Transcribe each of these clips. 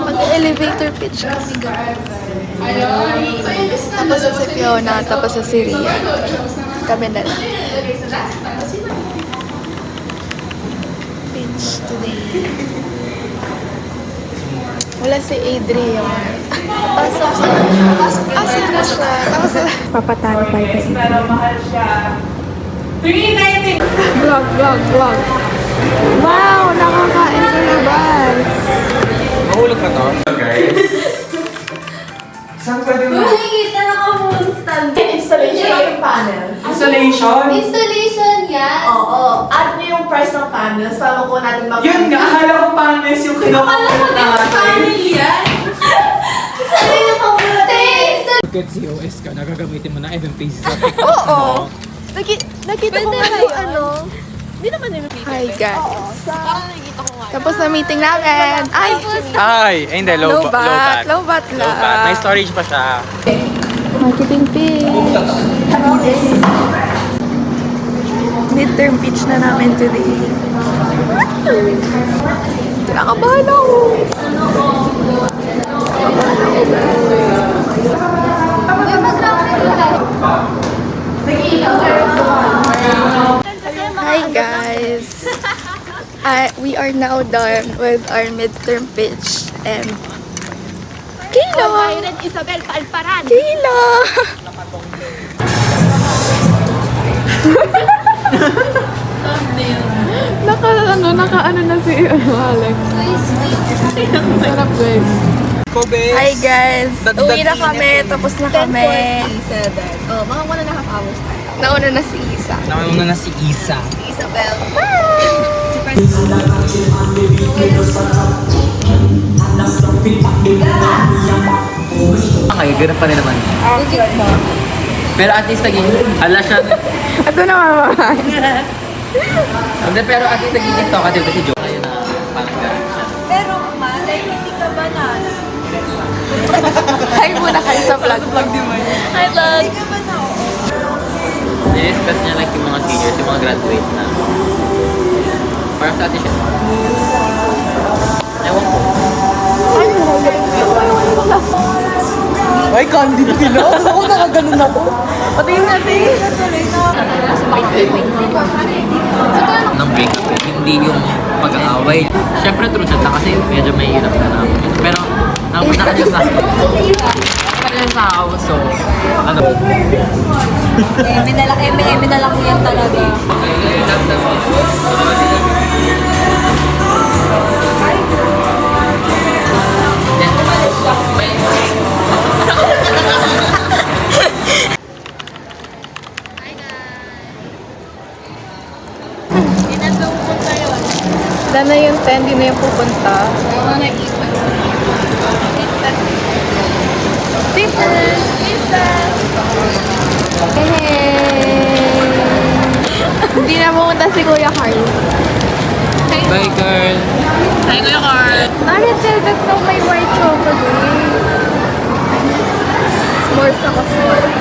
Mag-elevator pitch kami guys. Tapos sa si Fiona, tapos sa si Rian. Kami na lang. Pitch today. Wala si Adrian. Pasok na siya. Tapos papatalo tayo kay Adrian. Pero mahal siya. 390! Vlog. Wow! Nakakain sa labas. Mahulog ka to? Guys. Saan pwede mo? Nakikita na ka moonstand. Installation ng panel. Installation? Installation yan. Oo. Add mo yung price ng panels para makuha natin mag- Yun nga, akala ko panels yung kinukulit natin. yan. Sabi na pamuti. Get COS ka, nagagamitin mo na even pages. Oo. Nakita ko nga yung ano. Hindi naman yung Hi guys. Tapos na meeting namin. Ay! Hindi, Low bat lang. May storage pa siya. Marketing pitch. Midterm pitch na namin today. Kinakabahan ako. Uy, mag-rocket ka. Hi guys. We are now done with our midterm pitch and Kayla! Byron Isabel Palparan. Kayla! Naka-ano na si Alex. Sarap guys. Kobe! Hi guys! Uwi na kami, tapos na kami. 10:47. Oh, mga 1.5 hours tayo. Nauna na si Isa. Nauna na si Isa. Isabel. Okay, ganun pa rin naman. Pero at least naging, siya. Ito na mama. Hindi, pero at least naging ito kasi si Joe. Ayun na, parang ganun siya. Pero ma, dahil hindi ka banana. Hi muna kayo sa vlog. Hi, vlog. Hindi ka banana. Nirespect niya like yung mga seniors, yung mga graduate na. Parang sa atin siya. Ewan ko. Ay, candid pila. Ako nakaganon ako. Patingin natin. Ng breakup, hindi yung pag-aaway. Siyempre true siya kasi medyo may hirap na namin. Pero, napunta ka dyan sa sa house, so, ano? Eme na lang yan talaga. Wala na yung 10, di na yung pupunta. Hindi na pumunta si Kuya Carl. Bye, girl! Hi, Kuya Carl! Naritel, that's not my white chocolate. S'mores ako, s'mores.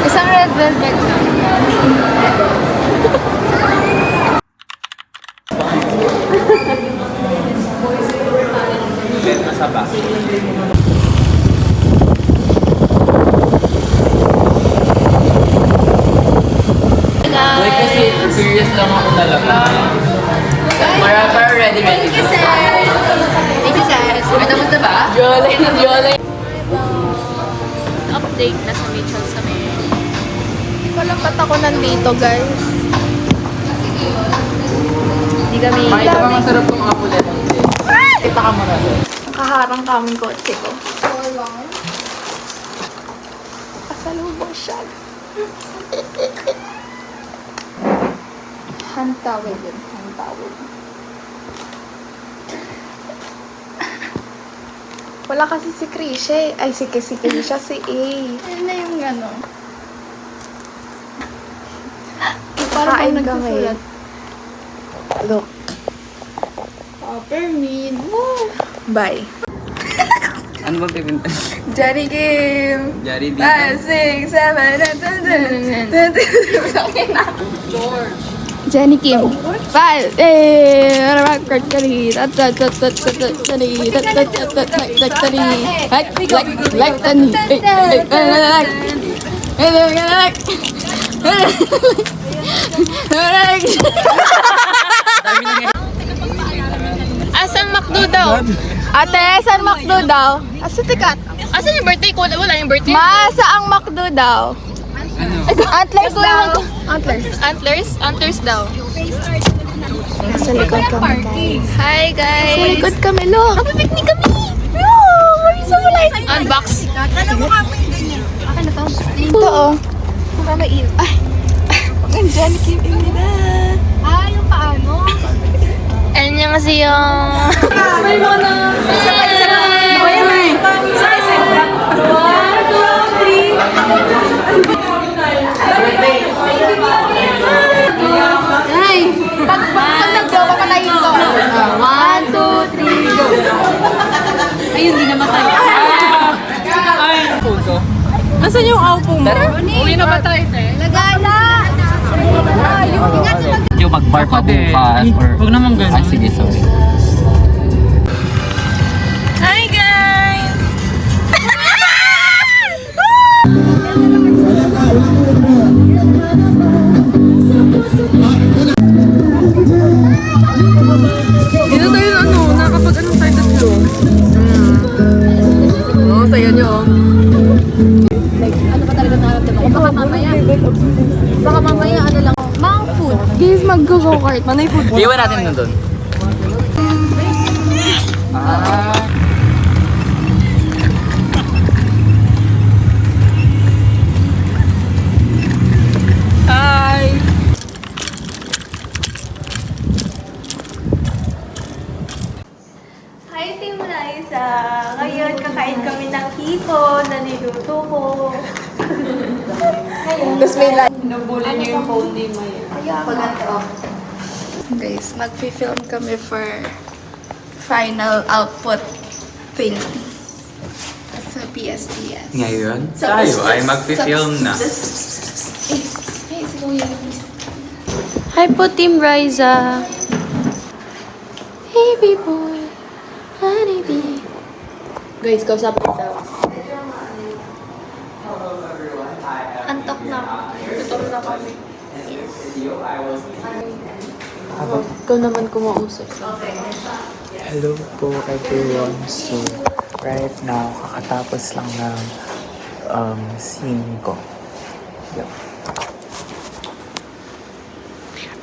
Isang red velvet. Masaba. Boy, kasi serious lang ako talaga. Para ready. Thank you, sir. Ay, tapos na ba? Jolay. Update na sa Mitchell's kami. Hindi ko lang ba't ako nandito, guys. Hindi kami. Makita ba masarap tong apple lemon? Kita ka muna doon. Nakaharang kaming kotse ko. Pasalubong siya. Hantawid yun. Hantawid. Wala kasi si Krisha eh. Ay, si Krisha, si A. Ayun na yung ano. Kain kami. Look. Peppermint. Woo! Bye. Ano bang pipinta? Johnny Game! Jari dito. 5, 6, 7, 8, 9, 10. Jenny Kim. Bye. Asan McDo daw? Ate, saan McDo daw? Asa tikat? Asan yung birthday ko? Wala yung birthday. Masa ang McDo daw? Antlers daw. Antlers. Antlers daw. Nasa likod kami, guys. Hi guys! Sa likod kami, look. Magpipiknik kami! No! We're so light. Unbox. Ito, oh. Ay. Ang Jenny Kim Imina. Yung paano? 안녕하세요. May mga na. Pag nag-jowa ka tayo ito. 1, 2, 3, go. Ayun, di namatay. Nasaan yung aupo mo? Uwi na ba tayo, te? Lagana! Yung mag-bar pa bukas or... Huwag naman ganun. Ah, sige, sorry. Hi guys! Dito tayo nakapag anong tayo tatlo? Oo, saya nyo. Ano ba talaga nararamdaman ko? Baka mamaya ano lang. Mang food. Guys, mag-go-kart. Manay food. Iwan natin na doon. Hi! Hi, Team Liza! Ngayon, kakain kami ng hipon na niluto ko. Tapos may light. Nabula niyo yung phone ni Maya. Guys, mag-film kami for final output thing sa PSPS. Ngayon, tayo ay mag-film na. Hey, si Kuya. Hi po, Team Riza. Baby boy, honeybee. Guys, kausapin daw. Antok na ako. Gutom na kami. Ikaw naman kumausap. Hello po everyone. So, right now, kakatapos lang ng scene ko. Yep.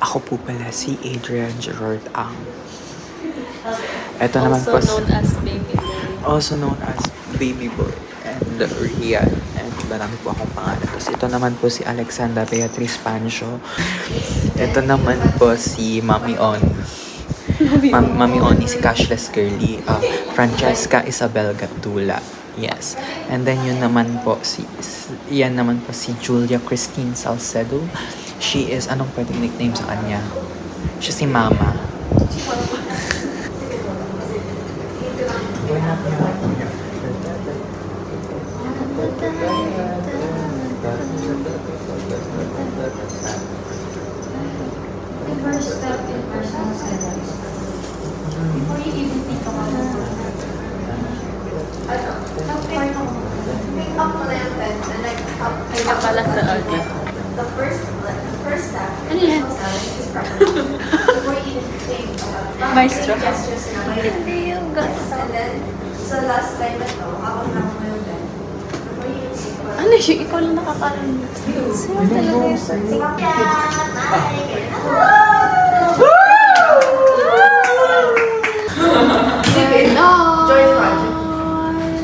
Ako po pala si Adrian Gerard Ang. Ito naman po Also known as Baby Boy. also known as Baby Boy and Rian. And marami po akong pangalan. Tapos ito naman po si Alexandra Beatriz Pancho. Ito naman po si Mami On. Mami Oni, si Cashless Girly. Francesca Isabel Gatula. Yes. And then yan naman po si Julia Christine Salcedo. She is, anong pwedeng nickname sa kanya? Siya si Mama. Ay, napala sa akin. Ano yan? Maestro. Hindi yung guts. So last time na to, ako na ako yung bed. Ano siya? Ikaw lang nakakaroon. Sino talaga yung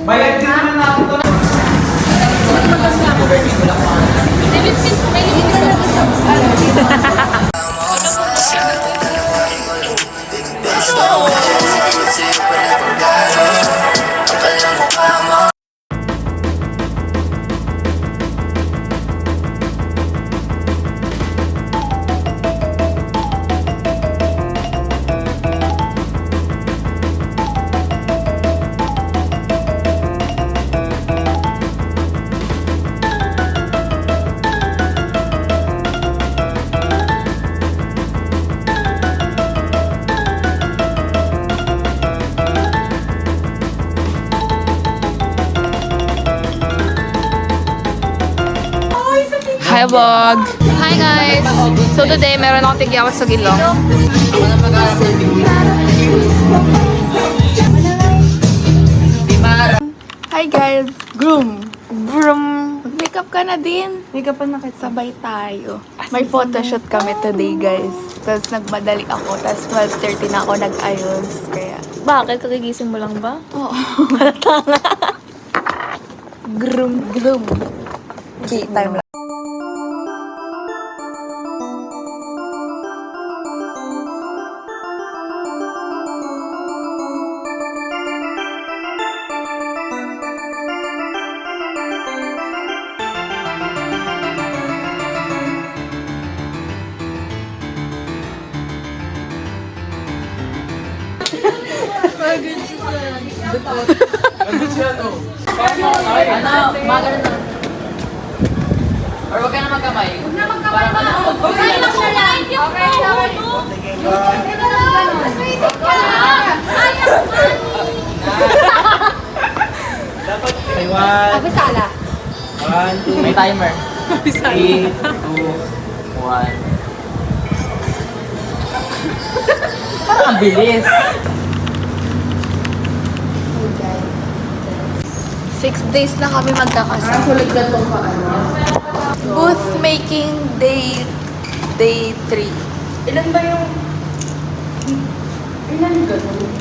Bayad din naman natin to. Hi, vlog! Hi, guys! So, today, meron akong tigyawas sa gilong. Hi, guys! Groom! Mag-makeup ka na din. Makeup na kita. Sabay tayo. May photoshoot kami today, guys. Tapos nagmadali ako. Tapos 12:30 na ako nag-ayos. Kaya... Bakit? Kagigising mo lang ba? Oo. Malatanga. Groom. Okay, time lang. Ano, magano na. Or wag ka na magkamay. Huwag na magkamay ba? Okay lang siya lang. Okay lang. Dapat may one. Abisala. One, two, May timer. 3, 2, 1. Parang ang bilis. 6 days na kami magkakasama. Sulit na itong Booth making day 3. Ilan ba yung... Ilan ganun?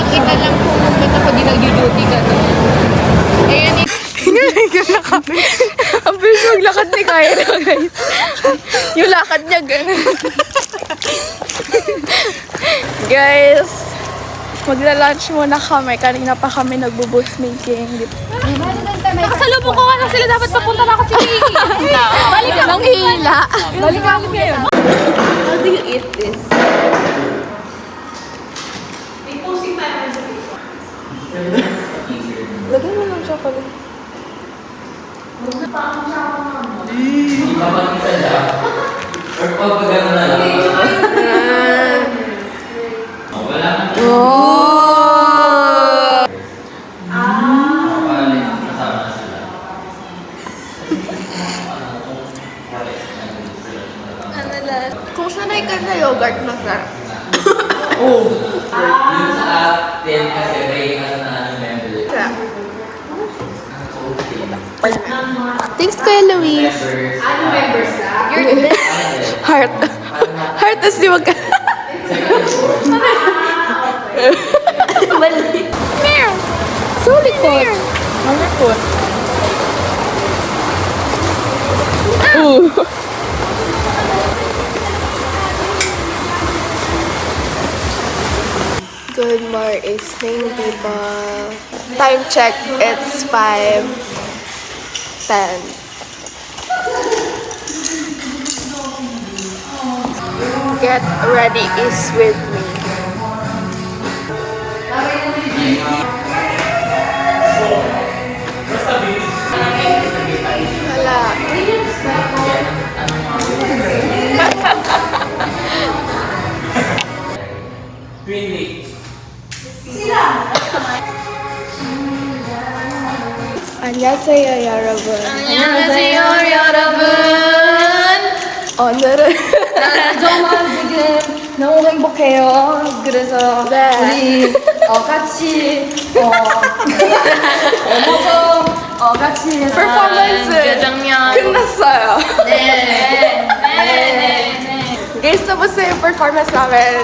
Kita lang kung kapag nag-duty ka na. Ayan eh. Ang bilis maglakad ni Kaya na, guys. Yung lakad niya, gano'n. Guys, magla-lunch muna kami. Kanina pa kami nagbo-booth making. Nakasalubong ko nga lang sila. Dapat papunta na ako si Vicky. Balik ako. Nang hila. Balik ako ngayon. How do you eat this? Lagyan mo ng chocolate. Ipapag-isa siya. Or pag gano'n na lang. Wala na. Kasama na sila. Ano lang? Kung sanay ka sa yogurt, masarap. Yung sa atin kasi may ano na member. Thanks, Kuya Luis. Heart. Heart, tas di wag ka. Mali. Meow. Sulikot. Malikot. Good morning, people. Time check, it's 5:10. Get ready is with me. Wala. 안녕하세요, 여러분. 안녕하세요, 여러분. 오늘은 정말 지금 너무 행복해요. 그래서 네. 우리 같이 같이 해서 퍼포먼스 짜장면. 끝났어요. 네. Guys, tapos na yung performance namin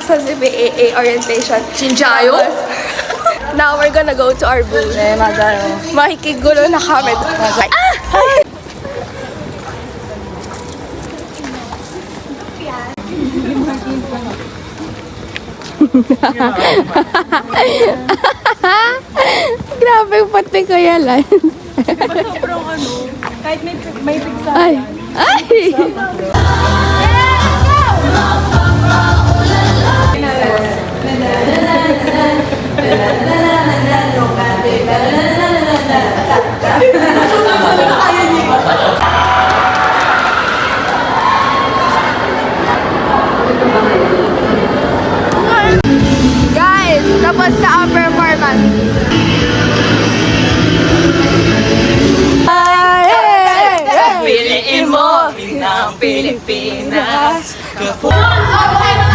sa CBAA orientation. 진짜요? Now we're gonna go to our booth. 네, 맞아요. Makikigulo na kami. 맞아. Grabe yung pati Kuya Lance. Sobrang ano. Kahit may pigsa. Ay! Ay! Guys, tapos na ang performance. Ay, hey, hey. Piliin mo, ng Pilipinas. Okay,